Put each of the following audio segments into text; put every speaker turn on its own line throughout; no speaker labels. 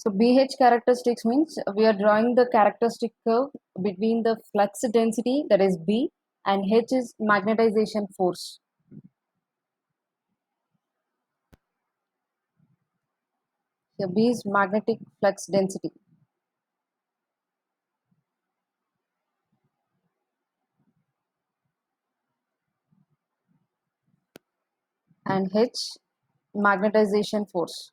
So BH characteristics means we are drawing the characteristic curve between the flux density, that is B, and H is magnetization force. So B is magnetic flux density. And H magnetization force.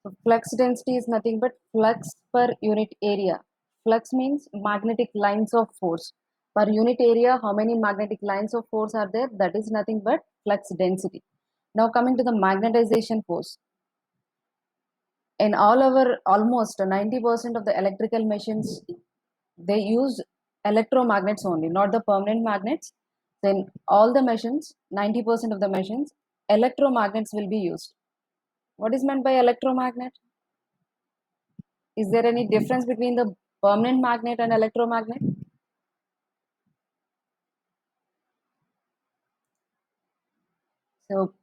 So flux density is nothing but flux per unit area. Flux means magnetic lines of force. Per unit area, how many magnetic lines of force are there? That is nothing but flux density. Now coming to the magnetization force. In all our almost 90% of the electrical machines, they use electromagnets only, not the permanent magnets. Then all the machines, 90% of the machines, electromagnets will be used. What is meant by electromagnet? Is there any difference between the permanent magnet and electromagnet? So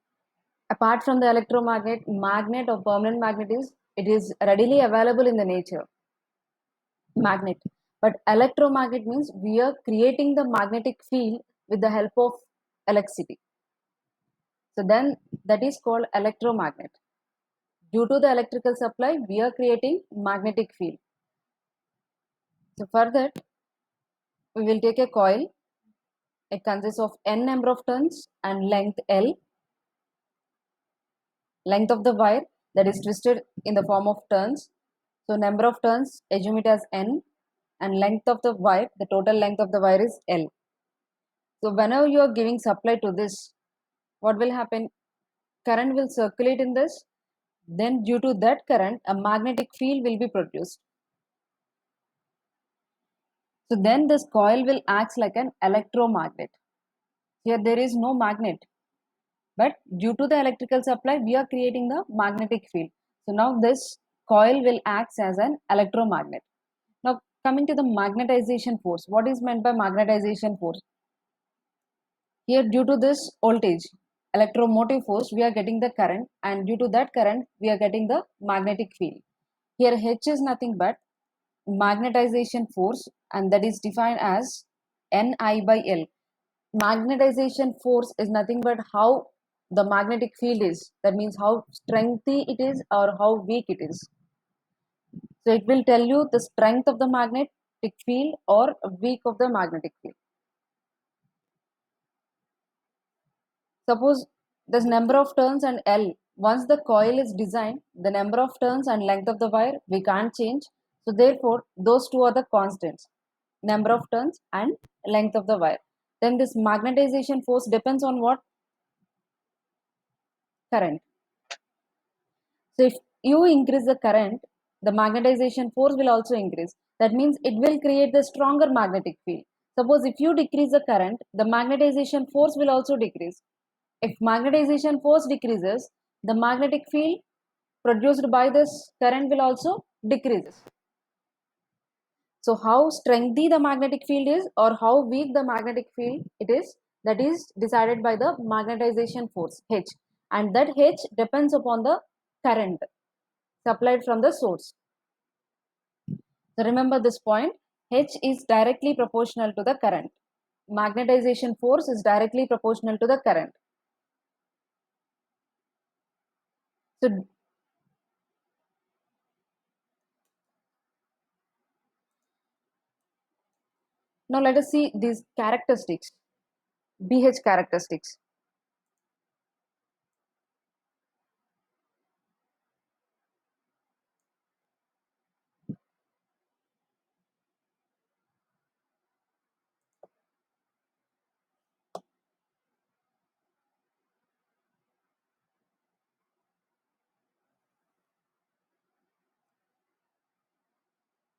apart from the electromagnet, magnet or permanent magnet is readily available in the nature. Magnet. But electromagnet means we are creating the magnetic field with the help of electricity. So then that is called electromagnet. Due to the electrical supply, we are creating magnetic field. So for that, we will take a coil. It consists of n number of turns and length L. Length of the wire that is twisted in the form of turns. So number of turns, assume it as n, and length of the wire, the total length of the wire is L. So whenever you are giving supply to this, what will happen? Current will circulate in this. Then due to that current, a magnetic field will be produced. So then this coil will act like an electromagnet. Here there is no magnet, but due to the electrical supply, we are creating the magnetic field. So now this coil will act as an electromagnet. Now coming to the magnetization force. What is meant by magnetization force? Here due to this voltage, electromotive force, we are getting the current, and due to that current, we are getting the magnetic field. Here H is nothing but magnetization force, and that is defined as Ni by L. Magnetization force is nothing but how the magnetic field is. That means how strengthy it is or how weak it is. So it will tell you the strength of the magnetic field or weak of the magnetic field. Suppose this number of turns and L. Once the coil is designed, the number of turns and length of the wire we can't change. So therefore, those two are the constants, number of turns and length of the wire. Then this magnetization force depends on what? Current. So if you increase the current, the magnetization force will also increase. That means it will create the stronger magnetic field. Suppose if you decrease the current, the magnetization force will also decrease. If magnetization force decreases, the magnetic field produced by this current will also decrease. So how strengthy the magnetic field is or how weak the magnetic field it is, that is decided by the magnetization force H, and that H depends upon the current supplied from the source. So remember this point, H is directly proportional to the current. Magnetization force is directly proportional to the current. So now let us see these characteristics, BH characteristics.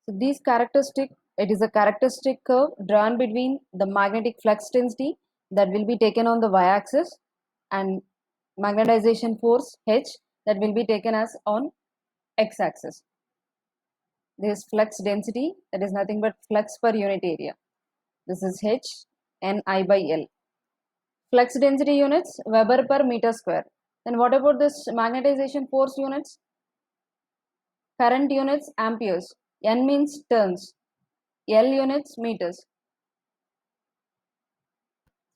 So these characteristic, it is a characteristic curve drawn between the magnetic flux density that will be taken on the y-axis and magnetization force H that will be taken as on x-axis. This flux density, that is nothing but flux per unit area. This is H, Ni by L. Flux density units, Weber per meter square. Then what about this magnetization force units? Current units, amperes. N means turns. L units, meters.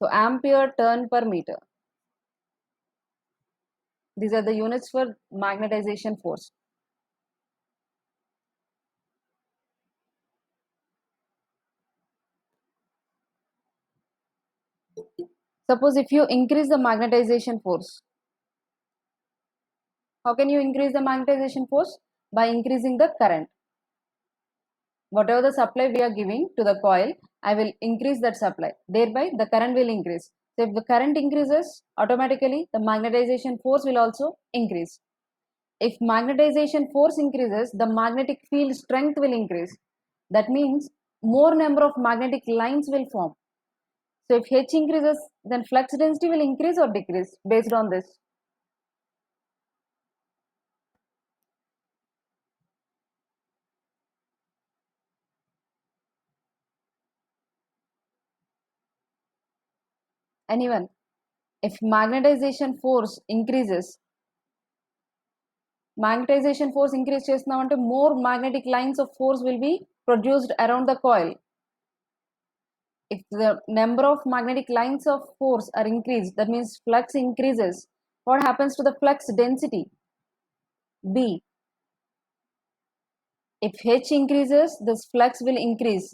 So ampere turn per meter. These are the units for magnetization force. Suppose if you increase the magnetization force, how can you increase the magnetization force? By increasing the current. Whatever the supply we are giving to the coil, I will increase that supply. Thereby, the current will increase. So, if the current increases, automatically the magnetization force will also increase. If magnetization force increases, the magnetic field strength will increase. That means more number of magnetic lines will form. So, if H increases, then flux density will increase or decrease based on this. Anyone? If magnetization force increases, magnetization force increase చేస్తున్నామంటే more magnetic lines of force will be produced around the coil. If the number of magnetic lines of force are increased, that means flux increases. What happens to the flux density? B. If H increases, this flux will increase.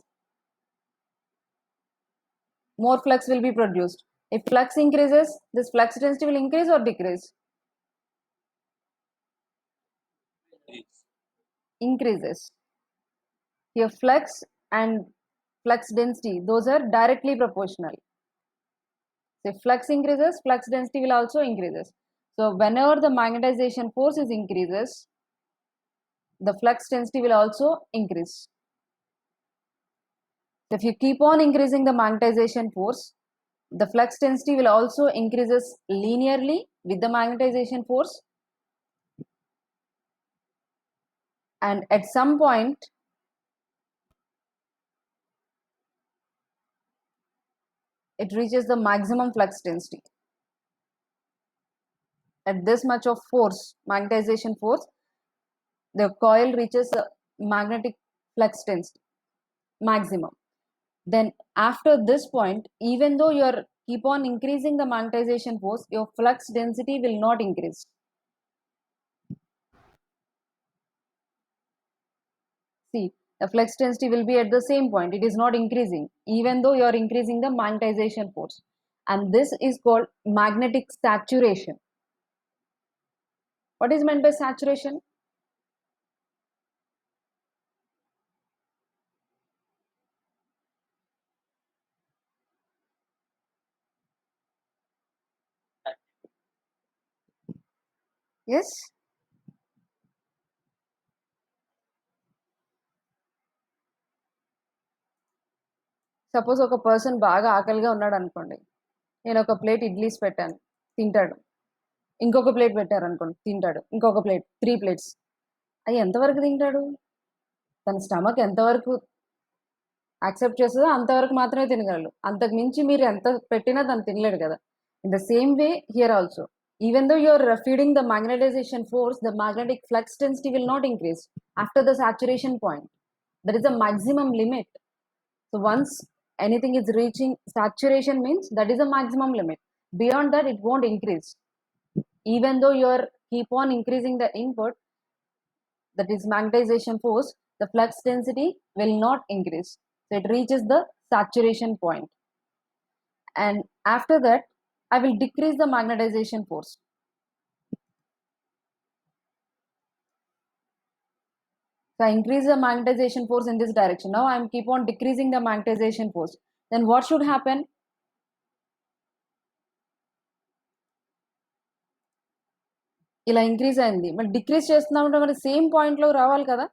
More flux will be produced. If flux increases, this flux density will increase or decrease? Increases. Here flux and flux density, those are directly proportional. So if flux increases, flux density will also increases. So whenever the magnetization force is increases, the flux density will also increase. So if you keep on increasing the magnetization force, the flux density will also increases linearly with the magnetization force, and at some point it reaches the maximum flux density. At this much of force, magnetization force, the coil reaches a magnetic flux density maximum. Then after this point, even though you are keep on increasing the magnetization force, your flux density will not increase. See, the flux density will be at the same point. It is not increasing, even though you are increasing the magnetization force. And this is called magnetic saturation. What is meant by saturation? Yes? Suppose ఒక person బాగా ఆకలిగా ఉన్నాడు అనుకోండి, నేను ఒక plate idlis పెట్టాను, తింటాడు. ఇంకొక ప్లేట్ పెట్టారనుకోండి, తింటాడు. ఇంకొక ప్లేట్, 3 ప్లేట్స్. అవి ఎంతవరకు తింటాడు? తన స్టమక్ ఎంతవరకు యాక్సెప్ట్ చేస్తుందో అంతవరకు మాత్రమే తినగలడు. అంతకు మించి మీరు ఎంత పెట్టినా తను తినలేడు కదా. In the same way here also, even though you're feeding the magnetization force, the magnetic flux density will not increase after the saturation point. There is a maximum limit. So once anything is reaching saturation means that is a maximum limit. Beyond that, it won't increase. Even though you're keep on increasing the input, that is magnetization force, the flux density will not increase. So it reaches the saturation point. And after that, I will decrease the magnetization force. So I increase the magnetization force in this direction. Now I am keep on decreasing the magnetization force. Then what should happen? ఇలా increase అయింది, మరి decrease చేస్తున్నామంటే మరి same పాయింట్లో రావాలి కదా.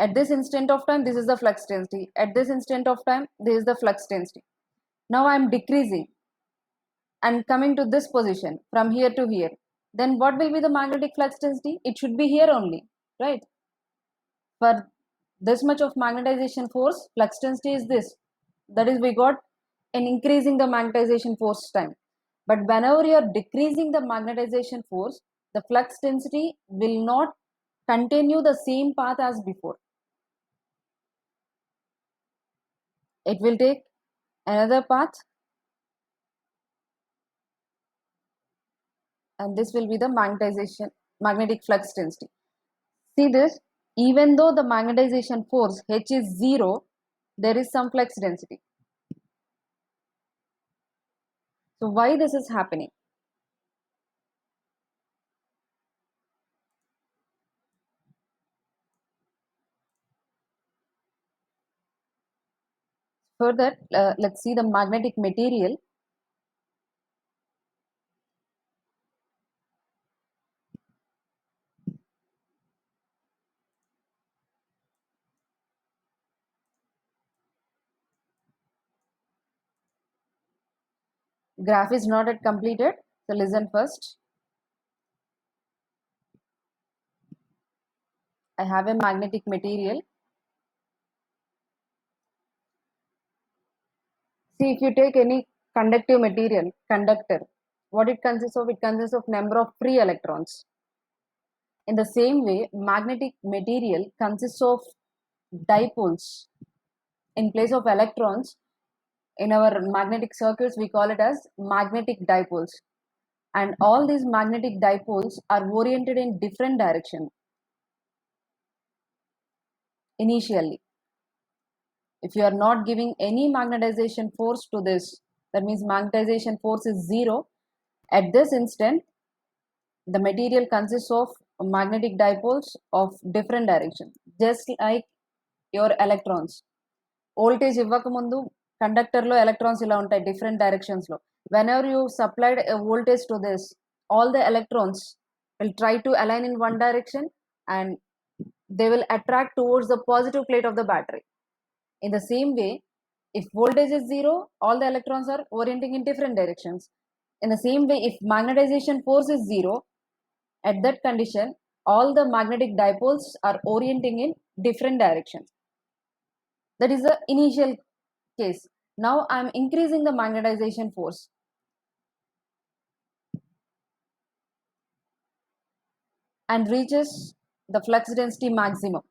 At this instant of time, this is the flux density. At this instant of time, this is the flux density. Now I am decreasing and coming to this position from here to here. Then what will be the magnetic flux density? It should be here only, right? For this much of magnetization force, flux density is this. That is, we got in increasing the magnetization force time. But whenever you are decreasing the magnetization force, the flux density will not continue the same path as before. It will take another path, and this will be the magnetic flux density. See this, even though the magnetization force H is 0, there is some flux density. So why this is happening? Further, let's see the magnetic material. Graph is not yet completed, so listen first. I have a magnetic material. See, if you take any conductive material, conductor, what it consists of? It consists of number of free electrons. In the same way, magnetic material consists of dipoles. In place of electrons, in our magnetic circuits, we call it as magnetic dipoles. And all these magnetic dipoles are oriented in different direction initially. If you are not giving any magnetization force to this, that means magnetization force is 0. At this instant, the material consists of magnetic dipoles of different direction, just like your electrons. Voltage ఇవ్వకముందు కండక్టర్లో electrons ఇలా ఉంటాయి different directions లో. Whenever you supplied a voltage to this, all the electrons will try to align in one direction and they will attract towards the positive plate of the battery. In the same way, if voltage is 0, all the electrons are orienting in different directions. In the same way, if magnetization force is 0, at that condition, all the magnetic dipoles are orienting in different directions. That is the initial case. Now I am increasing the magnetization force. And reaches the flux density maximum.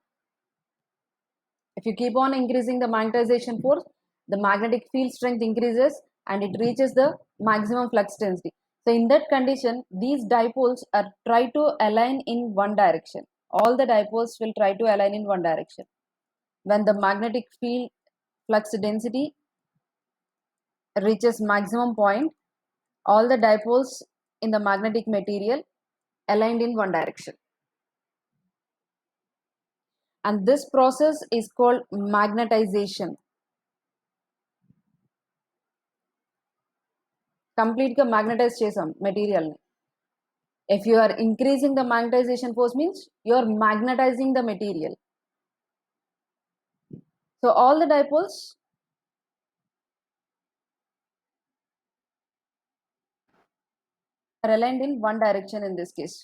If you keep on increasing the magnetization force, the magnetic field strength increases and it reaches the maximum flux density. So in that condition, these dipoles are try to align in one direction. All the dipoles will try to align in one direction. When the magnetic field flux density reaches maximum point, all the dipoles in the magnetic material aligned in one direction. And this process is called magnetization. Complete గా magnetize చేసాం material ని. If you are increasing the magnetization force means you are magnetizing the material. So all the dipoles are aligned in one direction in this case.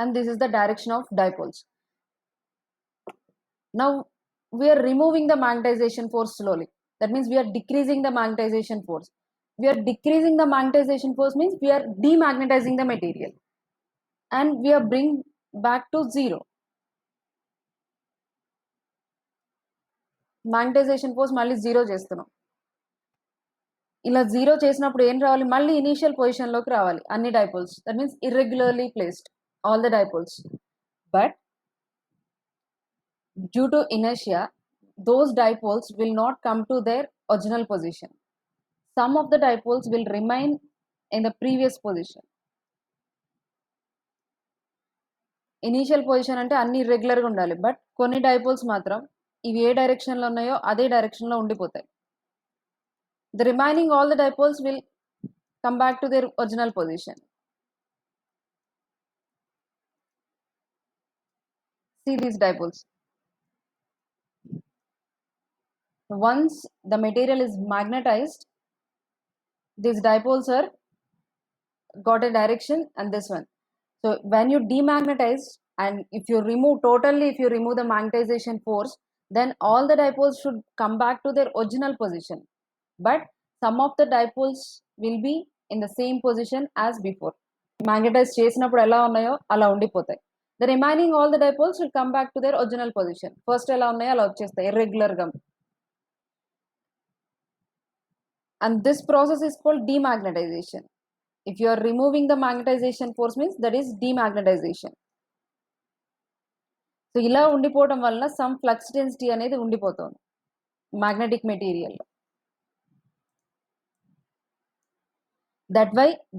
And this is the direction of dipoles. Now we are removing the magnetization force slowly. That means we are decreasing the magnetization force. We are decreasing the magnetization force means we are demagnetizing the material. And we are bring back to 0. Magnetization force మళ్ళీ 0 చేస్తున్నాం. ఇలా 0 చేసినప్పుడు ఏం రావాలి? మళ్ళీ initial పొజిషన్లోకి రావాలి అన్ని dipoles. That means irregularly placed all the dipoles. But due to inertia, those dipoles will not come to their original position. Some of the dipoles will remain in the previous position. Initial position అంటే అన్ని ఇర్రెగ్యులర్గా ఉండాలి. But కొన్ని dipoles మాత్రం ఇవి ఏ డైరెక్షన్లో ఉన్నాయో అదే డైరెక్షన్లో ఉండిపోతాయి. The remaining all the dipoles will come back to their original position. See these dipoles. Once the material is magnetized, these dipoles are got a direction and this one. So when you demagnetize, and if you remove the magnetization force, then all the dipoles should come back to their original position, but some of the dipoles will be in the same position as before. Magnetize చేసినప్పుడు ఎలా ఉన్నాయో అలా ఉండిపోతాయి. The remaining all the dipoles will come back to their original position. First ఎలా ఉన్నాయో అలా వచ్చేస్తాయి irregular గా. And this process is called demagnetization. If you are removing the magnetization force, means that is demagnetization. So ఇలా ఉండిపోవడం వల్ల some flux density అనేది ఉండిపోతుంది magnetic material.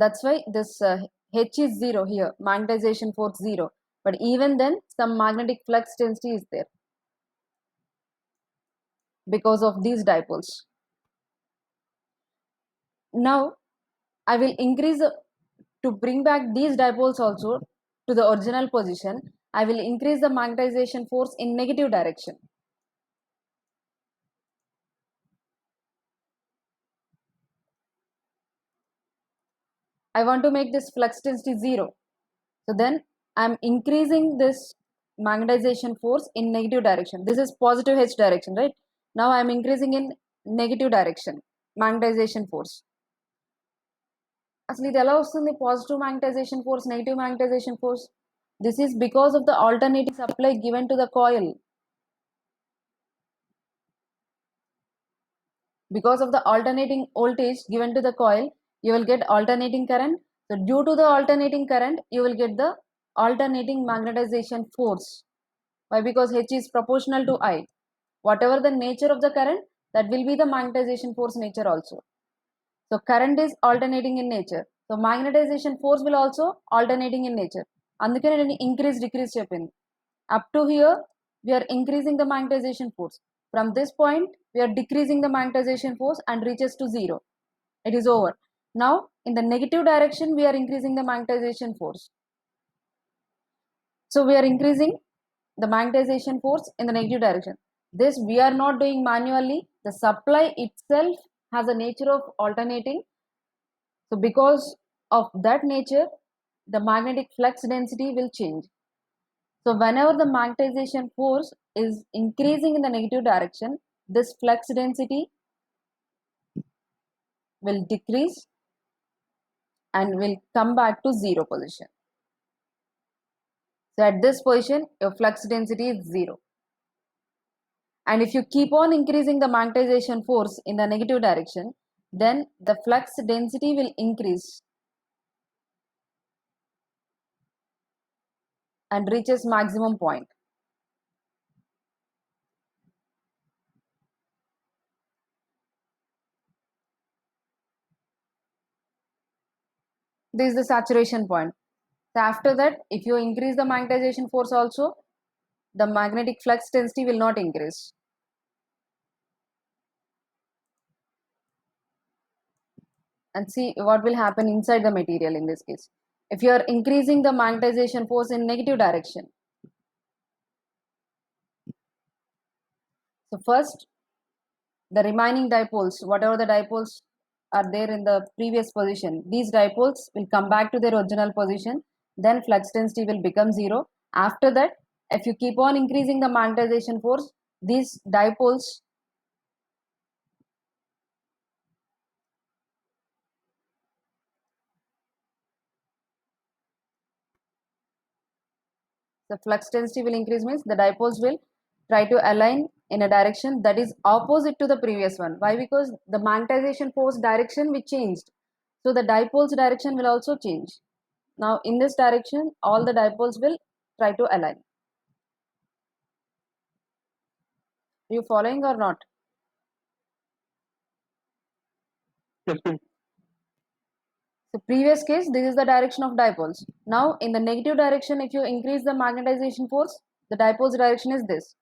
That's why this H is 0 here, magnetization force 0, but even then some magnetic flux density is there because of these dipoles. Now I will increase to bring back these dipoles also to the original position. I will increase the magnetization force in negative direction. I want to make this flux density 0. So then I am increasing this magnetization force in negative direction. This is positive H direction, right? Now I am increasing in negative direction magnetization force. అసలు ఇది ఎలా వస్తుంది positive magnetization force, negative magnetization force? This is because of the alternating supply given to the coil. Because of the alternating voltage given to the coil, you will get alternating current. So due to the alternating current, you will get the alternating magnetization force. Why? Because H is proportional to I. Whatever the nature of the current, that will be the magnetization force nature also. So current is alternating in nature. So magnetization force will also alternating in nature. అందుకనే నేను increase decrease చెప్పింది. Up to here we are increasing the magnetization force. From this point we are decreasing the magnetization force and reaches to 0. It is over. Now in the negative direction we are increasing the magnetization force. So we are increasing the magnetization force in the negative direction. This we are not doing manually. The supply itself has a nature of alternating. So because of that nature, the magnetic flux density will change. So whenever the magnetization force is increasing in the negative direction, this flux density will decrease and will come back to 0 position. So at this position, your flux density is 0. And if you keep on increasing the magnetization force in the negative direction, then the flux density will increase and reaches maximum point. This is the saturation point. So after that, if you increase the magnetization force also, the magnetic flux density will not increase. And see what will happen inside the material in this case. If you are increasing the magnetization force in negative direction, so first the remaining dipoles, whatever the dipoles are there in the previous position, these dipoles will come back to their original position. Then flux density will become 0. After that, if you keep on increasing the magnetization force, these dipoles the flux density will increase, means the dipoles will try to align in a direction that is opposite to the previous one. Why? Because the magnetization force direction will changed, so the dipoles direction will also change. Now in this direction all the dipoles will try to align. Are you following or not?
Yes, ma'am.
So previous case, this is the direction of dipoles. Now in the negative direction, if you increase the magnetization force, the dipoles direction is this.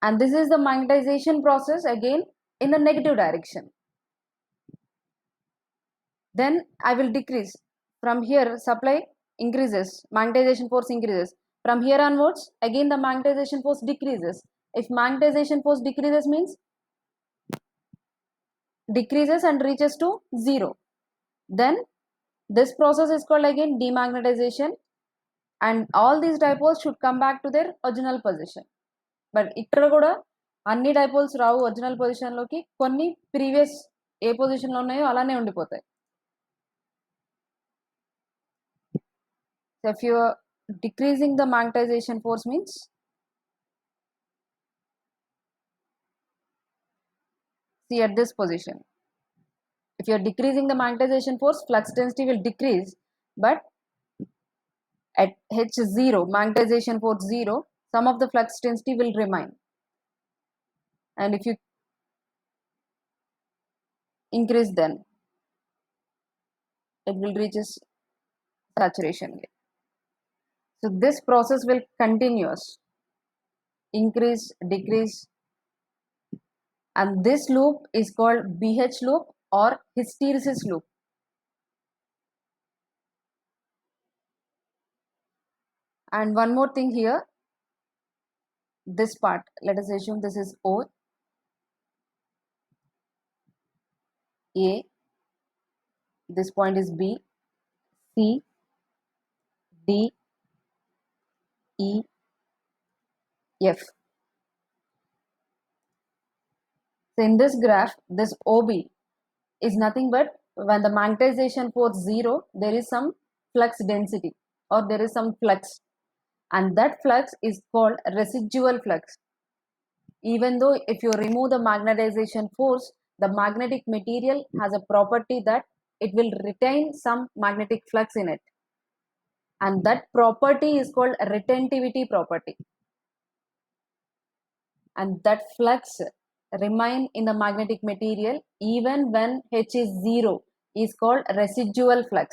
And this is the magnetization process again in the negative direction. Then I will decrease. From here supply increases, magnetization force increases. From here onwards, again the magnetization force decreases. If magnetization force decreases, means decreases and reaches to 0. Then This process is called again demagnetization, and all these dipoles should come back to their original position. But ఇక్కడ కూడా అన్ని dipoles రావు original పొజిషన్లోకి, కొన్ని previous ఏ పొజిషన్లో ఉన్నాయో అలానే ఉండిపోతాయి. So if you are decreasing the magnetization force means see at this position, if you are decreasing the magnetization force, flux density will decrease, but at H0, magnetization force 0, some of the flux density will remain. And if you increase, then it will reach its saturation. So this process will continuous, increase, decrease, and this loop is called BH loop or hysteresis loop. And one more thing here, this part, let us assume this is O, A, this point is B, C, D, E, F. So in this graph, this OB is nothing but when the magnetization force 0, there is some flux density or there is some flux, and that flux is called residual flux. Even though if you remove the magnetization force, the magnetic material has a property that it will retain some magnetic flux in it, and that property is called retentivity property, and that flux remain in the magnetic material even when H is 0 is called residual flux.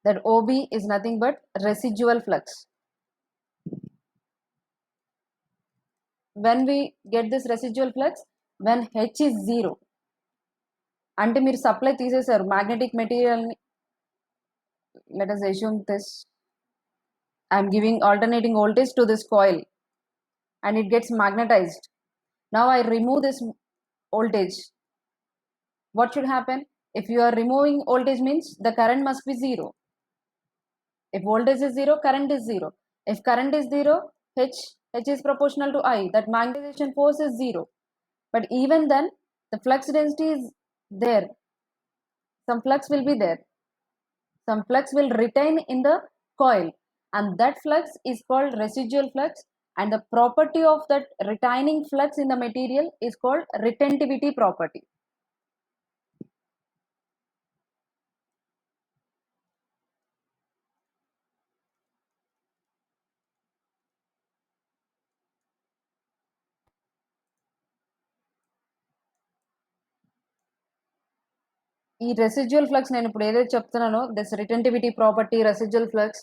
That OB is nothing but residual flux. When we get this residual flux, when H is 0, అంటే మీరు supply తీసేశారు magnetic మెటీరియల్ని, let us assume this, I am giving alternating voltage to this coil and it gets magnetized. Now I remove this voltage. What should happen? If you are removing voltage means the current must be 0. If voltage is 0, current is 0. If current is 0, H is proportional to I, that magnetization force is 0. But even then, the flux density is there. Some flux will be there. Some flux will retain in the coil, and that flux is called residual flux, and the property of that retaining flux in the material is called retentivity property. ఈ residual flux నేను ఇప్పుడు ఏదైతే చెప్తున్నానో, this retentivity property, residual flux,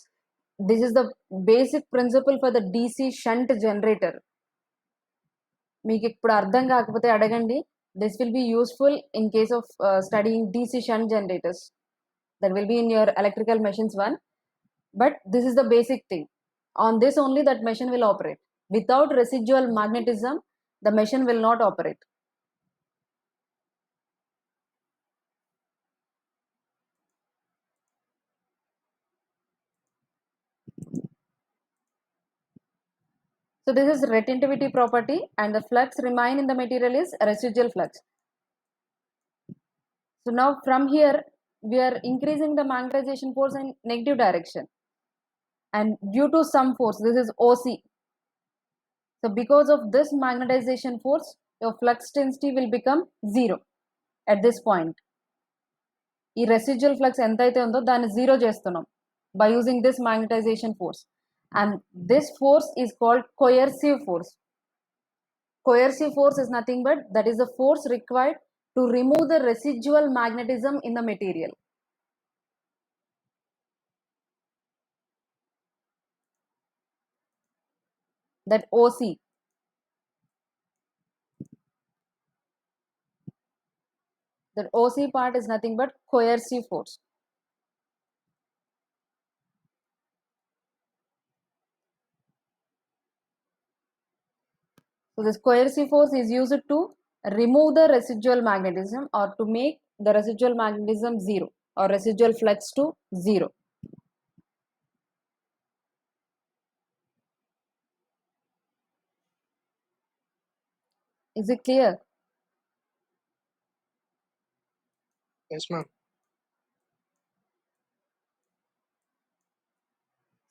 this is the basic principle for the DC shunt generator. మీకు ఇప్పుడు అర్థం కాకపోతే అడగండి. This will be useful in case of studying DC shunt generators. That will be in your electrical machines 1. But this is the basic thing. On this only that machine will operate. Without residual magnetism, the machine will not operate. So this is retentivity property, and the flux remain in the material is residual flux. So now from here we are increasing the magnetization force in negative direction, and due to some force, this is OC. So because of this magnetization force, your flux density will become 0 at this point. ఈ residual flux ఎంతైతే ఉందో దాన్ని 0 చేస్తున్నాం by using this magnetization force, and this force is called coercive force. Coercive force is nothing but that is the force required to remove the residual magnetism in the material. That OC. That OC part is nothing but coercive force. So So this coercive force is used to remove the residual magnetism or to make the residual magnetism zero or residual flux to zero. Is it clear?
Yes, ma'am.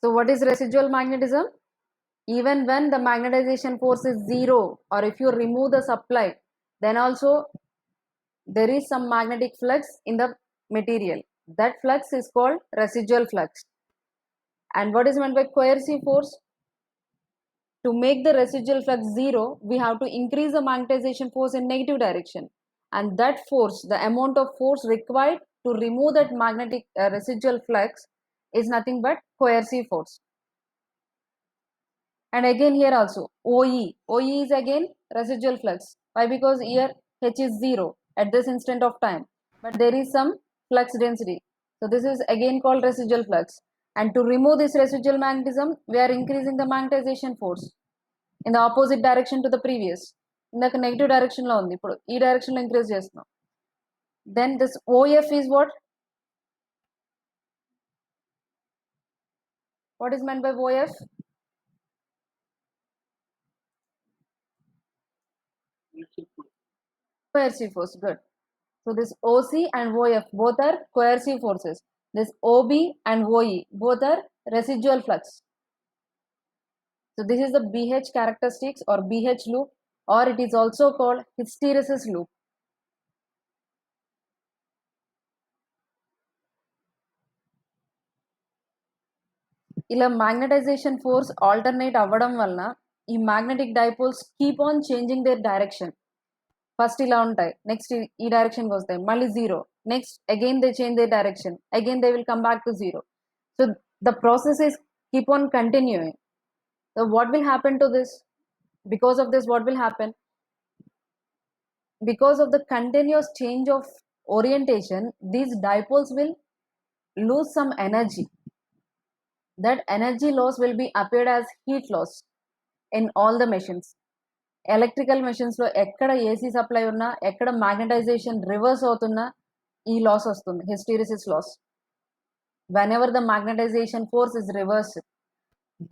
So what is residual magnetism? Even when the magnetization force is zero, or if you remove the supply, then also there is some magnetic flux in the material. That flux is called residual flux. And what is meant by coercive force? To make the residual flux zero, we have to increase the magnetization force in negative direction. And that force, the amount of force required to remove that magnetic residual flux is nothing but coercive force. And again here also OE is again residual flux. Why? Because here H is 0 at this instant of time, but there is some flux density. So this is again called residual flux. And to remove this residual magnetism, we are increasing the magnetization force in the opposite direction to the previous. ఇందాక negative direction లో ఉంది, ఇప్పుడు ఈ direction లో increase చేస్తున్నాం. Then this OF is what? What is meant by OF? Coercive force. Good. So this OC and OF both are coercive forces. This OB and OE both are residual flux. So this is the BH characteristics or BH loop, or it is also called hysteresis loop. ఇలా magnetization force alternate అవ్వడం వలన ఈ magnetic dipoles keep on changing their direction. First ఇలా ఉంటాయి, next ఈ డైరెక్షన్కి వస్తాయి, మళ్ళీ zero, next again they change they direction, again they will come back to zero. So the process is keep on continuing. So what will happen to this? Because of this, what will happen? Because of the continuous change of orientation, these dipoles will lose some energy. That energy loss will be appeared as heat loss in all the machines. Electrical మెషిన్స్లో ఎక్కడ AC supply ఉన్నా, ఎక్కడ magnetisation reverse అవుతున్నా ఈ loss వస్తుంది, hysteresis loss. Whenever the magnetization force is reversed,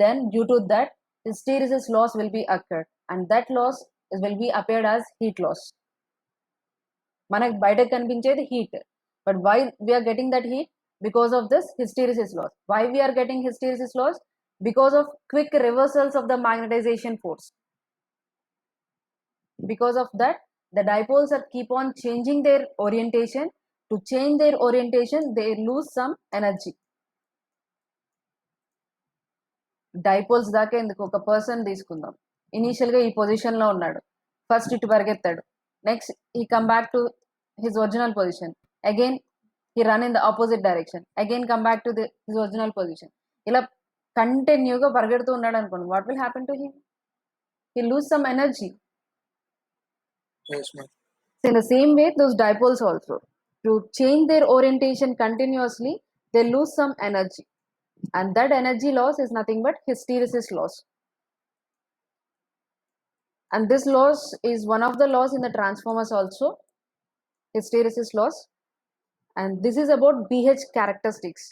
then due to that hysteresis loss will be occurred, and that loss will be appeared as heat loss. మనకు బయటకు కనిపించేది heat, but why we are getting that heat? Because of this hysteresis loss. Why we are getting hysteresis loss? Because of quick reversals of the magnetization force. Because of that, the dipoles are keep on changing their orientation. To change their orientation, they lose some energy. Dipoles దాకా ఎందుకు, ఒక person తీసుకుందాం, ఇనీషియల్గా ఈ పొజిషన్లో ఉన్నాడు, first ఇటు పరిగెత్తాడు, నెక్స్ట్ ఈ come back to his original position, again he run in the opposite direction, again come back to his original position. ఇలా కంటిన్యూగా పరిగెడుతూ ఉన్నాడు అనుకోండి, what will happen to him? He loose some energy.
Yes, ma'am.
So in the same way, those dipoles also, to change their orientation continuously, they lose some energy, and that energy loss is nothing but hysteresis loss. And this loss is one of the laws in the transformers also, hysteresis loss. And this is about BH characteristics.